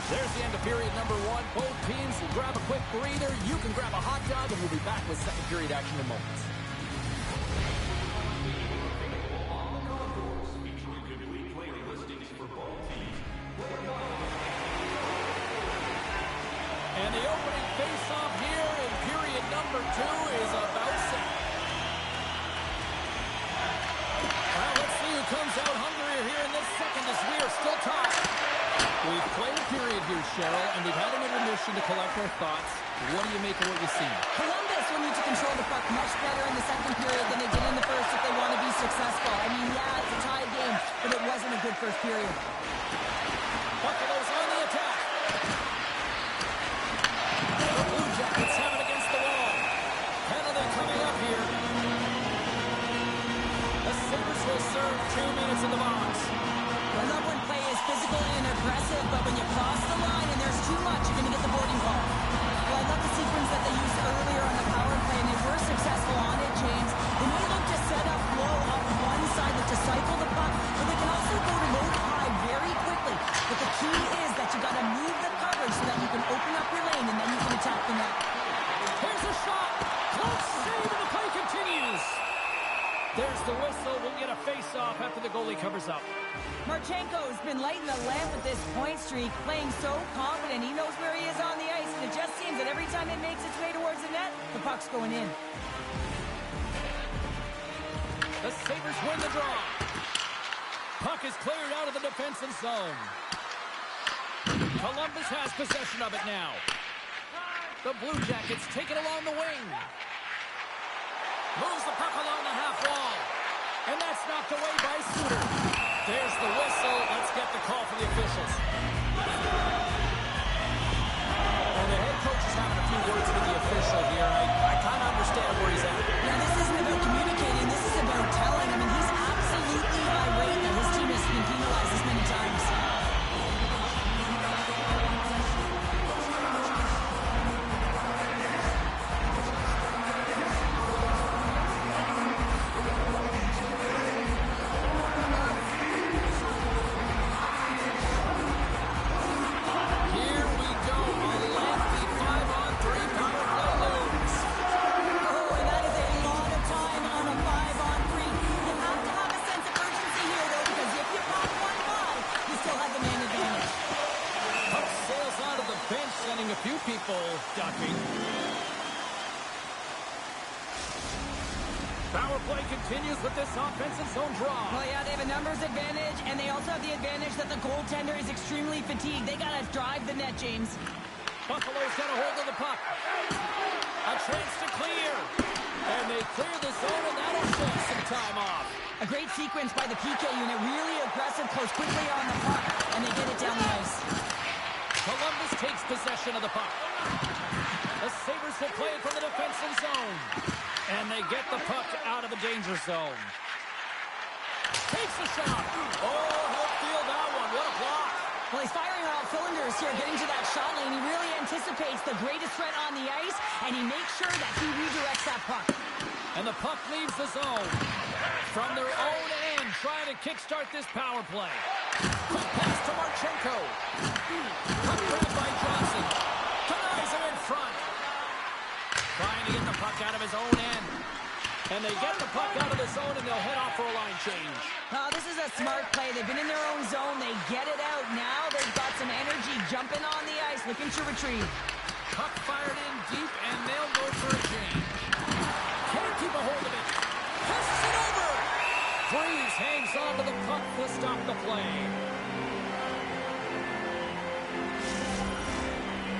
There's the end of period number 1. Both teams will grab a quick breather. You can grab a hot dog, and we'll be back with second period action in moments. And the opening face-off here in period number 2 is about set. Well, let's see who comes out hungrier here in this second as we are still tied. We've played a period here, Cheryl, and we've had an intermission to collect our thoughts. What do you make of what you've seen? Columbus will need to control the puck much better in the second period than they did in the first if they want to be successful. I mean, yeah, it's a tie game, but it wasn't a good first period. Buffalo's on the attack. The Blue Jackets have it against the wall. Penalty coming up here. The Sabres will serve 2 minutes in the box. I love when play is physical and aggressive, but when you cross the line and there's too much, you're going to get the boarding call. Well, I love the sequence that they used earlier on the power play, and they were successful on it, James. They may look to set up low on one side to cycle the puck, but they can also go to low to high very quickly. But the key is that you got to move the coverage so that you can open up your lane and then you can attack the net. Here's a shot. Close save, and the play continues. There's the whistle. We'll get a face-off after the goalie covers up. Marchenko's been lighting the lamp with this point streak, playing so confident. He knows where he is on the ice, and it just seems that every time it makes its way towards the net, the puck's going in. The Sabres win the draw. Puck is cleared out of the defensive zone. Columbus has possession of it now. The Blue Jackets take it along the wing. Moves the puck along the half wall. And that's knocked away by Suter. There's the whistle. Let's get the call from the officials. And the head coach is having a few words with the official here. I kind of understand where he's at. Yeah, this isn't about communicating. This is about telling. I mean, he's absolutely irate that his team has been penalized this many times. Few people ducking. Power play continues with this offensive zone draw. Well, yeah, they have a numbers advantage, and they also have the advantage that the goaltender is extremely fatigued. They got to drive the net, James. Buffalo's got a hold of the puck. A chance to clear. And they clear the zone, and that'll shave some time off. A great sequence by the PK unit. Really aggressive, close quickly on the puck, and they get it down the ice. Columbus takes possession of the puck. The Sabres will play it from the defensive zone. And they get the puck out of the danger zone. Takes the shot. Oh, he'll feel that one. What a block. Well, he's firing on all cylinders here, getting to that shot lane. He really anticipates the greatest threat on the ice, and he makes sure that he redirects that puck. And the puck leaves the zone. From their own end, trying to kickstart this power play. Quick pass to Marchenko. Puck grabbed by Johnson. Denies him in front. Trying to get the puck out of his own end. And they get the puck out of the zone, and they'll head off for a line change. Oh, this is a smart play. They've been in their own zone. They get it out. Now they've got some energy jumping on the ice, looking to retrieve. Puck fired in deep, and they'll go for a change. Can't keep a hold of it. Passes it over. Freeze hangs on to the puck to stop the play.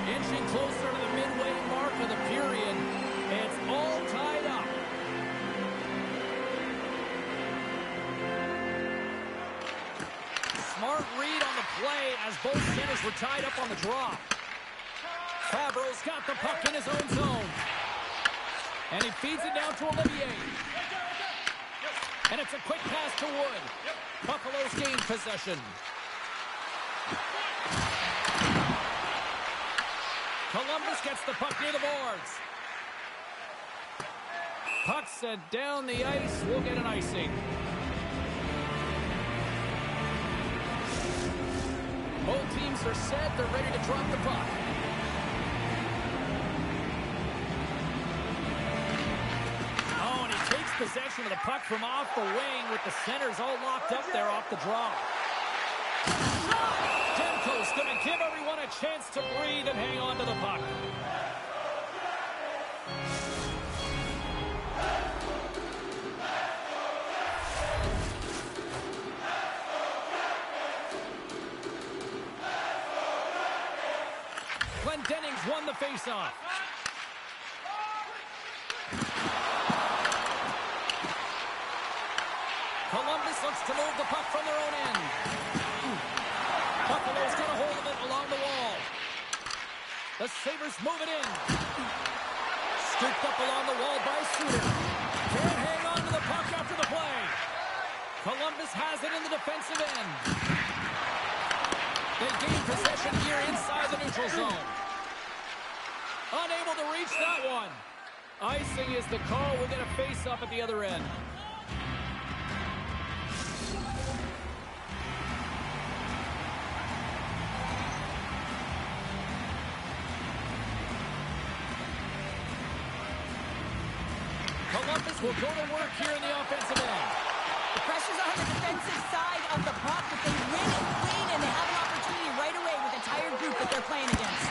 Inching closer to the midway mark of the period. It's all tied up. Smart read on the play as both centers were tied up on the draw. Fabro's got the puck in his own zone. And he feeds it down to Olivier. And it's a quick pass to Wood. Buffalo's gained possession. Columbus gets the puck near the boards. Puck sent down the ice. We'll get an icing. Both teams are set. They're ready to drop the puck. Oh, and he takes possession of the puck from off the wing with the centers all locked up there off the draw. Demko's going to give everyone a chance to breathe and hang on to the puck. Dennings won the faceoff. Columbus looks to move the puck from their own end. Buffalo's got a hold of it along the wall. The Sabres move it in. Scooped up along the wall by Suter. Can't hang on to the puck after the play. Columbus has it in the defensive end. They gain possession here inside the neutral zone. Unable to reach that one. Icing is the call. We'll get a face-off at the other end. Columbus will go to work here in the offensive end. The pressure's on the defensive side of the puck, but they win it clean, and they have an opportunity right away with a tired group that they're playing against.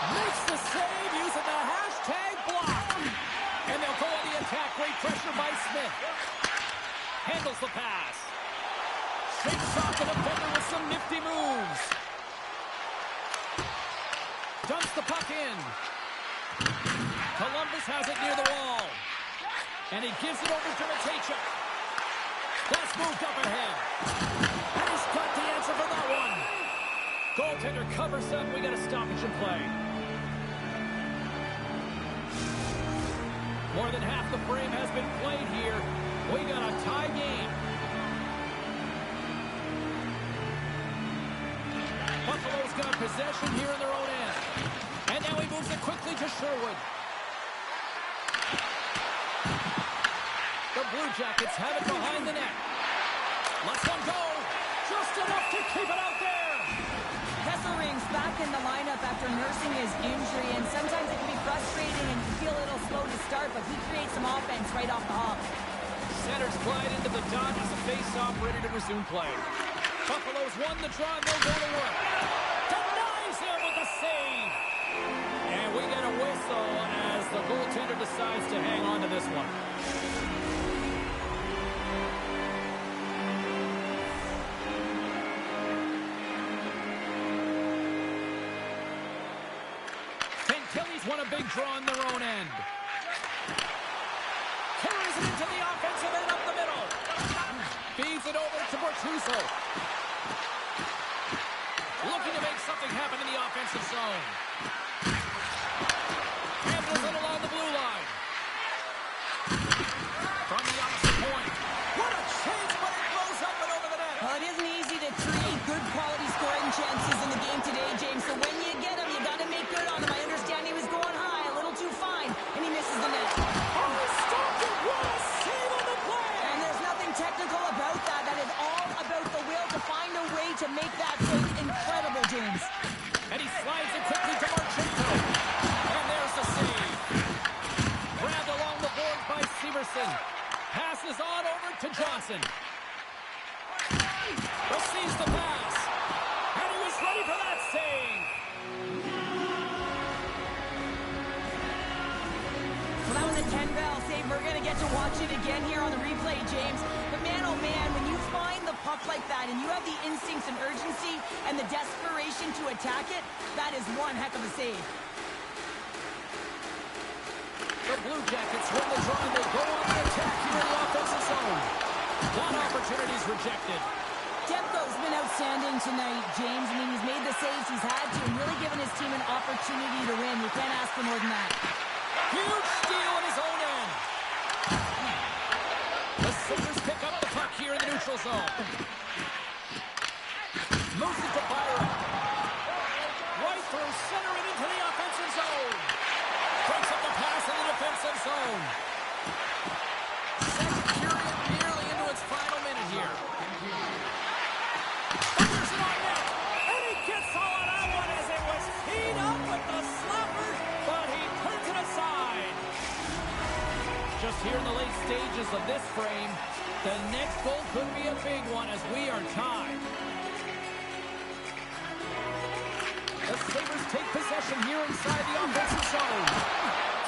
Makes the save using the hashtag block. And they'll go on the attack. Great pressure by Smith. Handles the pass. Shakes off the defender with some nifty moves. Dumps the puck in. Columbus has it near the wall. And he gives it over to Matejchuk. That's moved up ahead. And he's got the answer for that one. Goaltender covers up. We got a stoppage in play. More than half the frame has been played here. We got a tie game. Buffalo's got possession here in their own end. And now he moves it quickly to Sherwood. The Blue Jackets have it behind the net. Lets one go. Just enough to keep it out there. Kesselring's back in the lineup after nursing his injury, and sometimes it can be frustrating and you feel a little slow to start, but he creates some offense right off the hop. Centers glide into the dot as a face-off ready to resume play. Buffalo's won the draw and they'll go to work. Denies him with a save. And we get a whistle as the goaltender decides to hang on to this one. Won a big draw on their own end. Carries it into the offensive end up the middle. Feeds it over to Bortuzzo. Looking to make something happen in the offensive zone. Handles it along the blue line. From the opposite point. What a chance, but it blows up and over the net. Well, it isn't easy to create good quality scoring chances in the game today, James. So when you get them, you got to make good on them. I understand he was going high, a little too fine, and he misses the net. Oh, he stopped it. What a save on the play. And there's nothing technical about that. That is all about the will to find a way to make that save incredible, James. And he slides it quickly to Marchenko. And there's the save. Grabbed along the board by Severson. Passes on over to Johnson. Receives the pass. And he was ready for that save. Well, that was a 10-bell save. We're going to get to watch it again here on the replay, James. But man, oh man, when you find the puck like that and you have the instincts and urgency and the desperation to attack it, that is one heck of a save. The Blue Jackets win the draw and they go on the attack here in the offensive zone. That opportunity is rejected. Demko's been outstanding tonight, James. I mean, he's made the saves he's had to and really given his team an opportunity to win. You can't ask for more than that. Huge steal in his own end. The Sabres pick up neutral zone. Moves it to Byron. Right through center and into the offensive zone. Breaks up the pass in the defensive zone. Second period nearly into its final minute here. Fires it on net. And he gets all of that one as it was teed up with the slapper, but he turns it aside. Just here in the late stages of this frame, the next goal could be a big one as we are tied. The Sabres take possession here inside the offensive zone.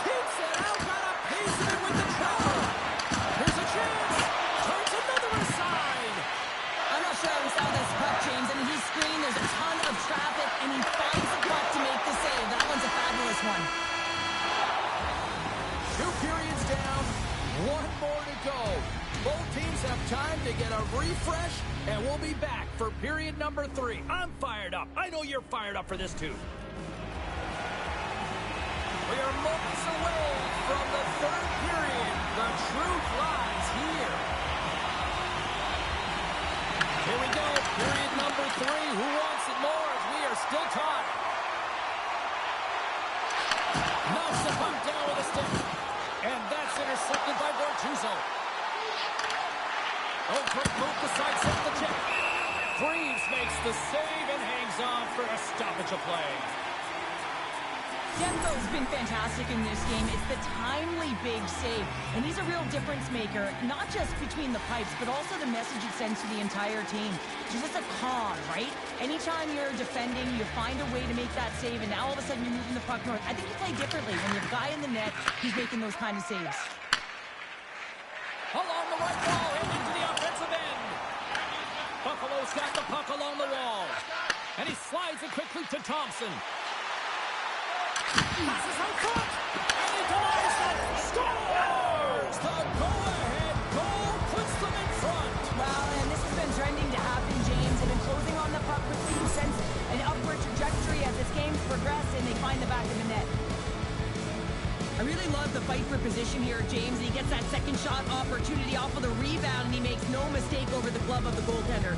Keeps it out, got a piece of it with the trap. Here's a chance. Turns another aside. I'm not sure how we saw this puck, James. I mean, he screened, there's a ton of traffic, and he finds the puck to make the save. That one's a fabulous one. 2 periods down, 1 more to go. Both teams have time to get a refresh, and we'll be back for period number 3. I'm fired up. I know you're fired up for this too. We are moments away from the 3rd period. The truth lies here. Here we go, period number 3. Who wants it more as we are still tied? Knocks the puck down with a stick. And that's intercepted by Bortuzzo. Oh, quick move to sidestep the check. Freeze makes the save and hangs on for a stoppage of play. Demko's been fantastic in this game. It's the timely big save, and he's a real difference maker, not just between the pipes, but also the message it sends to the entire team. Just a calm, right? Anytime you're defending, you find a way to make that save, and now all of a sudden you're moving the puck north. I think you play differently when you have a guy in the net who's making those kind of saves. Along the right wall and into the offensive end. Buffalo's got the puck along the wall. And he slides it quickly to Thompson. Passes out front. And he denies that. Scores! The go-ahead goal puts them in front. Well, and this has been trending to happen, James. They've been closing on the puck quickly and sense an upward trajectory as this game's progress, and they find the back of the net. I really love the fight for position here, James. He gets that second shot opportunity off of the rebound, and he makes no mistake over the glove of the goaltender.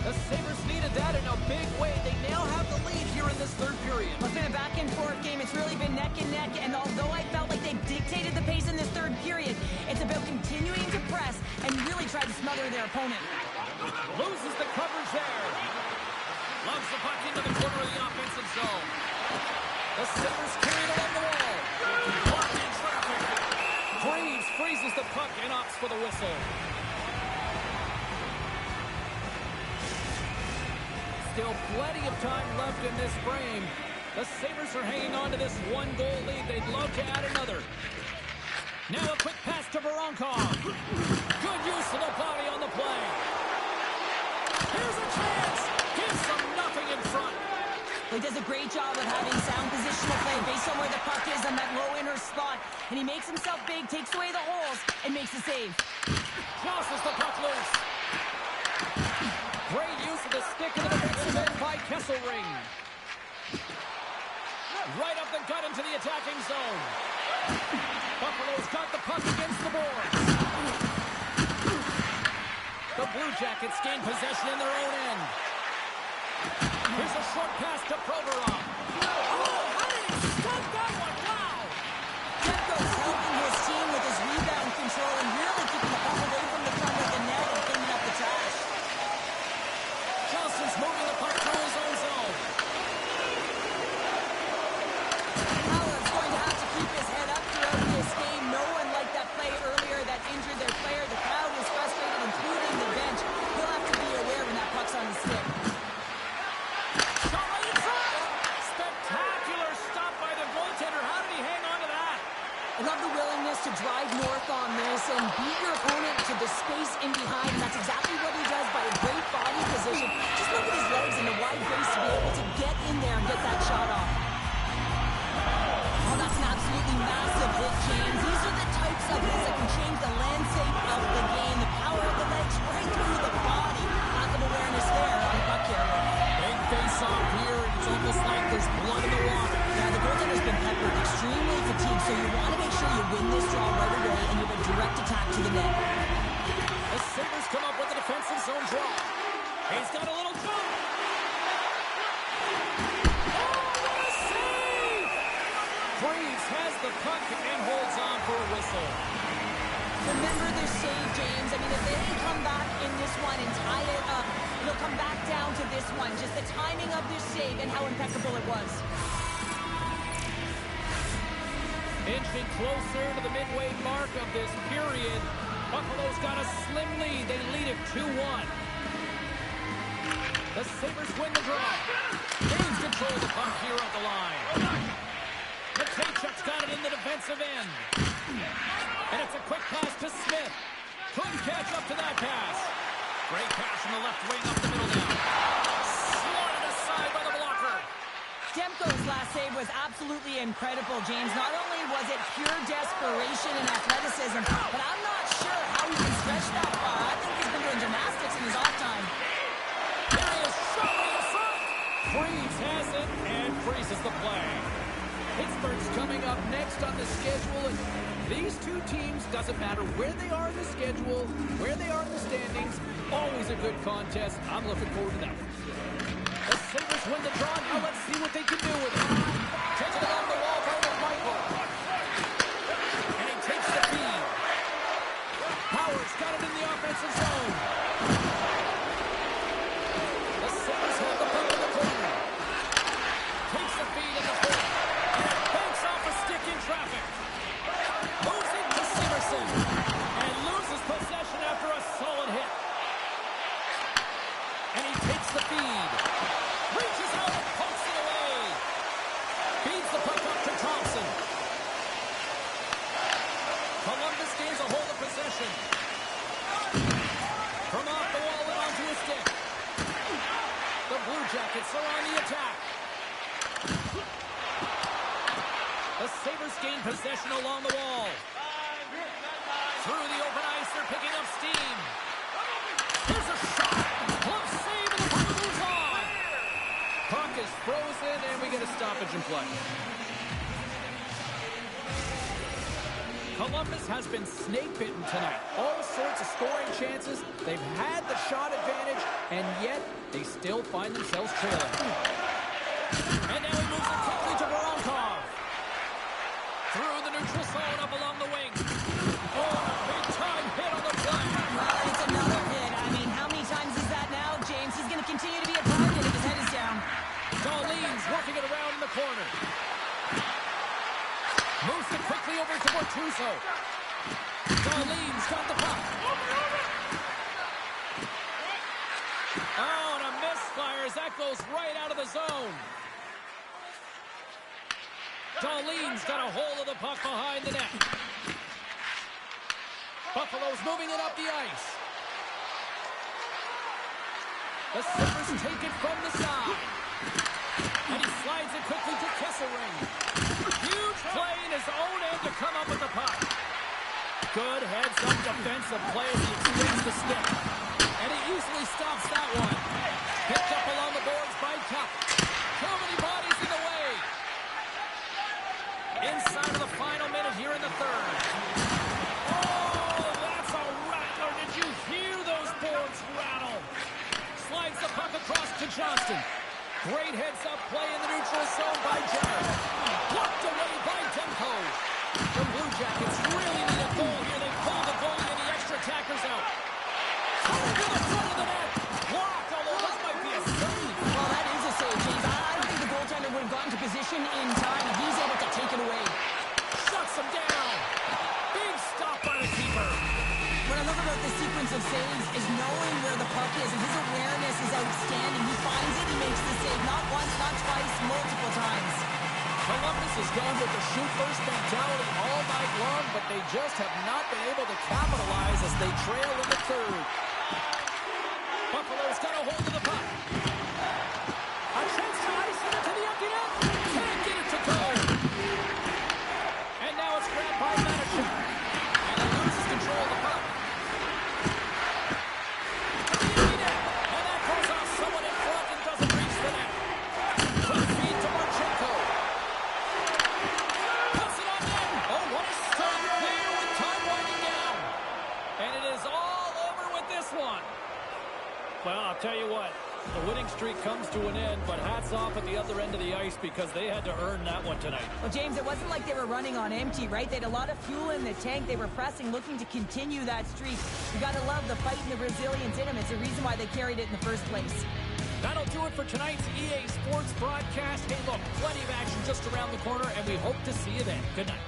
The Sabres needed that in a big way. They now have the lead here in this 3rd period. It's been a back-and-forth game. It's really been neck and neck, and although I felt like they dictated the pace in this 3rd period, it's about continuing to press and really try to smother their opponent. Loses the coverage there. Loves the puck into the corner of the offensive zone. The Sabres carry it along the wall. Blocked in traffic. Freeze freezes the puck and opts for the whistle. Still plenty of time left in this frame. The Sabres are hanging on to this 1-goal lead. They'd love to add another. Now a quick pass to Voronkov. Good use of the body on the play. Here's a chance. Gives them nothing in front. He does a great job of having sound positional play based on where the puck is on that low inner spot. And he makes himself big, takes away the holes, and makes the save. Tosses the puck loose. Great use of the stick in the defensive end by Kesselring. Right up the gut into the attacking zone. Buffalo's got the puck against the boards. The Blue Jackets gain possession in their own end. Here's a short pass to Provorov. Oh, how did he stop that one? Wow! Demko's helping his team with his rebound control and really keeping the puck away from the front of the net and cleaning up the trash. Johnson's moving the puck through his own zone. Howard's going to have to keep his head up throughout this game. No one liked that play earlier that injured their player. The crowd was frustrated, including the bench. He'll have to be aware when that puck's on the stick. Shot right in front. Spectacular stop by the goaltender. How did he hang on to that? I love the willingness to drive north on this and beat your opponent to the space in behind, and that's exactly what he does by a great body position. Just look at his legs and the wide base to be able to get in there and get that shot off. Oh, that's an absolutely massive hit, James. These are the types of hits that can change the landscape of the game. The power of the legs right through the body. Lack of awareness there on the puck carrier. Big face-off here, and it's almost like there's blood in the water. Yeah, the direct attack to the net. The Sabres come up with a defensive zone draw. He's got a little jump. Oh, what a save! Freeze has the puck and holds on for a whistle. Remember their save, James. I mean, if they come back in this one and tie it up, it'll come back down to this one. Just the timing of their save and how impeccable it was. Inching closer to the midway mark of this period. Buffalo's got a slim lead. They lead it 2-1. The Sabres win the draw. Gains control of the puck here at the line. Matejchuk's got it in the defensive end. And it's a quick pass to Smith. Couldn't catch up to that pass. Great pass from the left wing up the middle now. Swatted aside by the blocker. Demko's last save was absolutely incredible, James. Not only was it pure desperation and athleticism, but I'm not sure how he can stretch that far. I think he's been doing gymnastics in his off time. There he is, shot in front. Freeze has it and freezes the play. Pittsburgh's coming up next on the schedule, and these two teams, doesn't matter where they are in the schedule, where they are in the standings, always a good contest. I'm looking forward to that one. The Sabres win the draw. Now let's see what they can do with it. Takes it along the wall by Michael. And he takes the feed. Howard's got it in the offensive zone. The Sabres hold the puck in the corner. Takes the feed in the corner. And banks off a stick in traffic. Moves it to Severson. And loses possession after a solid hit. And he takes the feed. Reaches out and pokes it away. Feeds the puck up to Thompson. Columbus gains a hold of possession. From off the wall and onto his stick. The Blue Jackets are on the attack. The Sabres gain possession along the wall. Through the open ice, they're picking up steam. There's a shot. Glove save, and the puck moves on. Puck is frozen, and we get a stoppage in play. Columbus has been snake-bitten tonight. All sorts of scoring chances. They've had the shot advantage, and yet they still find themselves trailing. And now he moves it quickly to Voronkov. Through the neutral zone, up along the wing. Oh, a big-time hit on the play. Well, it's another hit. I mean, how many times is that now, James? He's going to continue to be a target if his head is down. Darlene's working it around in the corner. Moves it quickly over to Bortuzzo. Darlene's got the puck. Oh, and a misfire as that goes right out of the zone. Darlene's got a hold of the puck behind the net. Buffalo's moving it up the ice. The Sabres take it from the side. And he slides it quickly to Kesselring. Huge play in his own end to come up with the puck. Good heads-up defensive play as he extends the stick. And he easily stops that one. Picked up along the boards by Cup. Too many bodies in the way. Inside of the final minute here in the third. Oh, that's a rattler. Did you hear those boards rattle? Slides the puck across to Johnston. Great heads-up play in the neutral zone by Jenner. Blocked away by Demko. The Blue Jackets really need a goal here. They pull the goalie and the extra attackers out. Coming to the front of the net. Blocked, although that might be a save. Well, that is a save, James. I don't think the goaltender would have gotten to position in time. He's able to take it away. Shuts him down. Big stop by the keeper. What I love about this sequence of saves is knowing where the puck is, and his awareness is outstanding. He finds it, he makes the save. Not once, not twice, multiple times. Columbus has gone with the shoot-first mentality all night long, but they just have not been able to capitalize as they trail in the third. Buffalo's got a hold of the puck. A chance to ice it into the empty net. Can't get it to go. And now it's grabbed by Manischek. And he loses control of the puck. And that goes off someone in front and doesn't reach the net. Quick feed to Marchenko. Puts it on in. Oh, what a stop there with time winding down. streak comes to an end, but hats off at the other end of the ice because they had to earn that one tonight. Well, James, it wasn't like they were running on empty, right? They had a lot of fuel in the tank. They were pressing, looking to continue that streak. You got to love the fight and the resilience in them. It's the reason why they carried it in the first place. That'll do it for tonight's EA Sports broadcast. Hey, look, plenty of action just around the corner, and we hope to see you then. Good night.